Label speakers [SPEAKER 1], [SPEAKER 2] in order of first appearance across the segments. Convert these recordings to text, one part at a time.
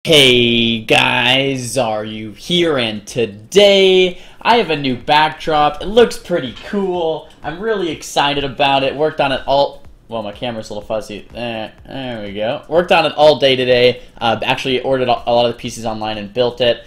[SPEAKER 1] Hey guys, Xaryu here, and today I have a new backdrop. It looks pretty cool. I'm really excited about it. Worked on it all. Well, my camera's a little fuzzy. There we go. Worked on it all day today. Actually ordered a lot of the pieces online and built it.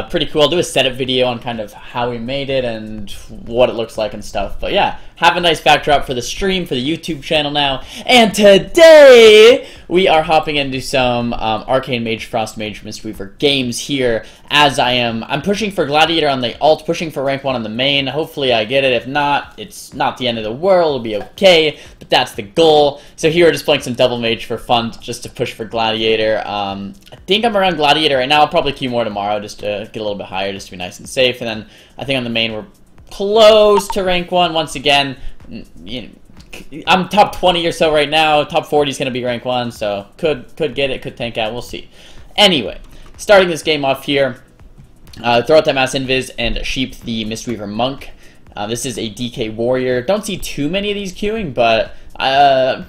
[SPEAKER 1] Pretty cool. I'll do a setup video on kind of how we made it and what it looks like and stuff. But yeah, have a nice backdrop for the stream, for the YouTube channel now. And today, we are hopping into some Arcane Mage, Frost Mage, Mistweaver games here, as I'm pushing for Gladiator on the alt, pushing for rank 1 on the main. Hopefully I get it. If not, it's not the end of the world. It'll be okay, but that's the goal. So here we're just playing some Devil Mage for fun, just to push for Gladiator. I think I'm around Gladiator right now. I'll probably queue more tomorrow, just to get a little bit higher, just to be nice and safe. And then I think on the main we're close to rank 1 once again. You know, I'm top 20 or so right now. Top 40 is going to be rank 1, so could get it, could tank out. We'll see. Anyway, starting this game off here, throw out that Mass Invis and sheep the Mistweaver Monk. This is a DK Warrior. Don't see too many of these queuing, but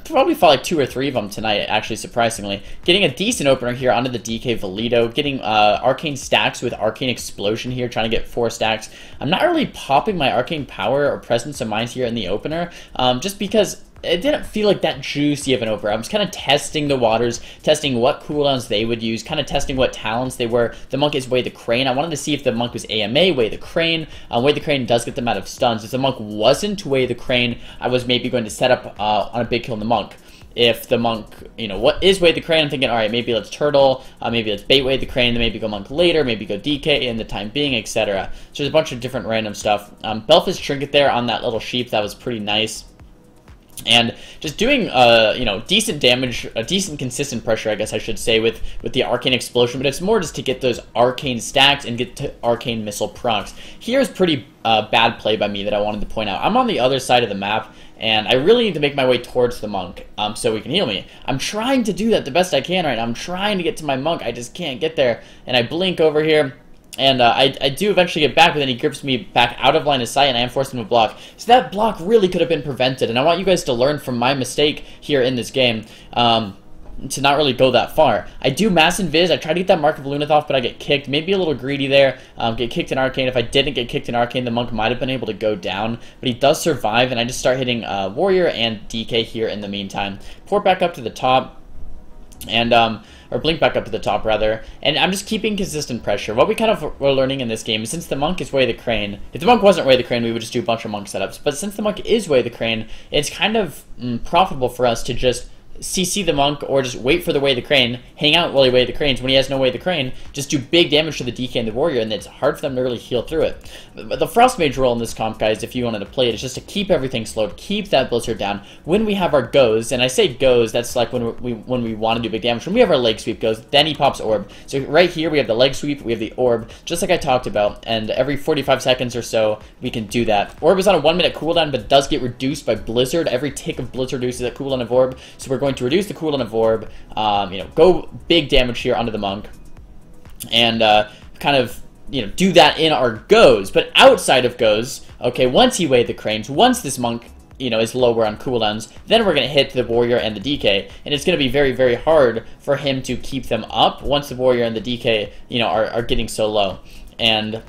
[SPEAKER 1] probably fought like 2 or 3 of them tonight, actually, surprisingly. Getting a decent opener here onto the DK Valido. Getting Arcane stacks with Arcane Explosion here, trying to get 4 stacks. I'm not really popping my Arcane Power or Presence of Mind here in the opener, just because it didn't feel like that juicy of an opener. I was kind of testing the waters, testing what cooldowns they would use, kind of testing what talents they were. The Monk is Way the Crane. I wanted to see if the Monk was AMA, Way the Crane. Way the Crane does get them out of stuns. If the Monk wasn't Way the Crane, I was maybe going to set up on a big kill on the Monk. If the Monk, you know, what is Way the Crane, I'm thinking, alright, maybe let's Turtle, maybe let's bait Way the Crane, then maybe go Monk later, maybe go DK in the time being, etc. So there's a bunch of different random stuff. Belfast Trinket there on that little sheep, that was pretty nice. And just doing, you know, decent damage, a decent consistent pressure, I guess I should say, with the Arcane Explosion, but it's more just to get those Arcane stacks and get to Arcane Missile procs. Here's pretty bad play by me that I wanted to point out. I'm on the other side of the map, and I really need to make my way towards the Monk so he can heal me. I'm trying to do that the best I can right now. I'm trying to get to my Monk. I just can't get there, and I blink over here. And I do eventually get back, but then he grips me back out of line of sight, and I am forced him to block. So that block really could have been prevented, and I want you guys to learn from my mistake here in this game, to not really go that far. I do Mass Invis. I try to get that Mark of Lunith off, but I get kicked. Maybe a little greedy there. Get kicked in Arcane. If I didn't get kicked in Arcane, the Monk might have been able to go down, but he does survive, and I just start hitting Warrior and DK here in the meantime. Port back up to the top, and or blink back up to the top rather, and I'm just keeping consistent pressure. What we kind of were learning in this game is, since the Monk is Way the Crane, if the Monk wasn't Way the Crane, we would just do a bunch of Monk setups, but since the Monk is Way the Crane, it's kind of profitable for us to just CC the Monk, or just wait for the Way the Crane, hang out while he Way the Cranes. When he has no Way the Crane, just do big damage to the DK and the Warrior, and it's hard for them to really heal through it. But the Frost Mage role in this comp, guys, if you wanted to play it, is just to keep everything slowed, keep that Blizzard down. When we have our goes, and I say goes, that's like when we want to do big damage. When we have our leg sweep goes, then he pops orb. So right here we have the leg sweep, we have the orb, just like I talked about, and every 45 seconds or so we can do that. Orb is on a 1-minute cooldown, but does get reduced by Blizzard. Every tick of Blizzard reduces that cooldown of orb, so we're going to reduce the cooldown of orb, you know, go big damage here onto the Monk, and kind of, you know, do that in our goes. But outside of goes, okay, once he Way the Cranes, once this Monk, you know, is lower on cooldowns, then we're going to hit the Warrior and the DK, and it's going to be very, very hard for him to keep them up once the Warrior and the DK, you know, are getting so low. And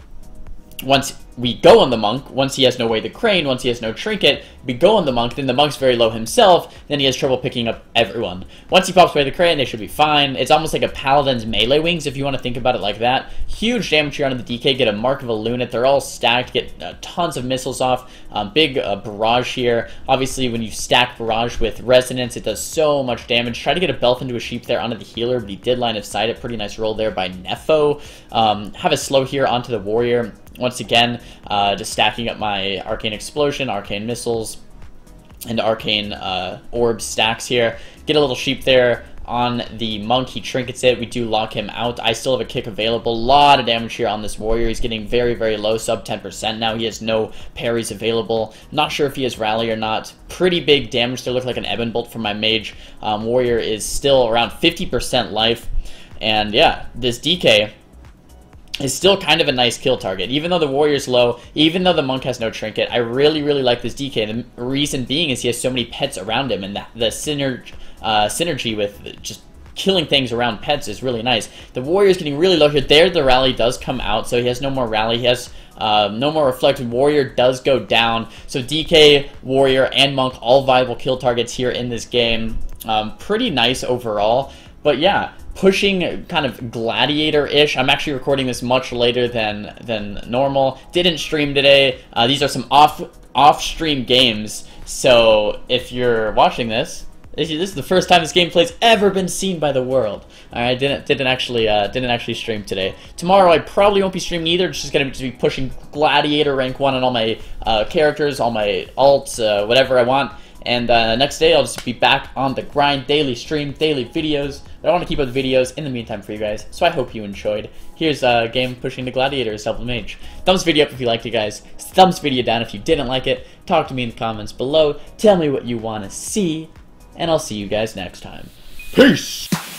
[SPEAKER 1] once we go on the Monk, once he has no Way the Crane, once he has no Trinket, we go on the Monk, then the Monk's very low himself, then he has trouble picking up everyone. Once he pops Way the Crane, they should be fine. It's almost like a Paladin's melee wings, if you want to think about it like that. Huge damage here onto the DK, get a Mark of a Lunith, they're all stacked, get tons of missiles off, big Barrage here. Obviously, when you stack Barrage with Resonance, it does so much damage. Try to get a Belf into a Sheep there onto the healer, but he did line of sight it. Pretty nice roll there by Nefo. Have a slow here onto the Warrior. Once again, just stacking up my Arcane Explosion, Arcane Missiles, and Arcane Orb stacks here. Get a little sheep there on the Monk. He trinkets it. We do lock him out. I still have a kick available. A lot of damage here on this Warrior. He's getting very, very low, sub 10% now. He has no parries available. Not sure if he has Rally or not. Pretty big damage there. Look like an Ebon Bolt from my Mage. Warrior is still around 50% life. And yeah, this DK is still kind of a nice kill target. Even though the Warrior's low, even though the Monk has no Trinket, I really, really like this DK. And the reason being is he has so many pets around him, and the synergy with just killing things around pets is really nice. The warrior's getting really low here. There, the rally does come out, so he has no more rally. He has no more reflected. Warrior does go down. So DK, warrior, and monk, all viable kill targets here in this game. Pretty nice overall. But yeah, pushing kind of gladiator-ish. I'm actually recording this much later than normal. Didn't stream today. These are some off-stream games. So if you're watching this, this is the first time this gameplay's ever been seen by the world. I didn't actually stream today. Tomorrow I probably won't be streaming either. It's just gonna be pushing Gladiator rank 1 on all my characters, all my alts, whatever I want. And next day I'll just be back on the grind, daily stream, daily videos. But I want to keep up the videos in the meantime for you guys, so I hope you enjoyed. Here's a game pushing the Gladiators, help the mage. Thumbs video up if you liked it, guys. Thumbs video down if you didn't like it. Talk to me in the comments below. Tell me what you want to see. And I'll see you guys next time. Peace!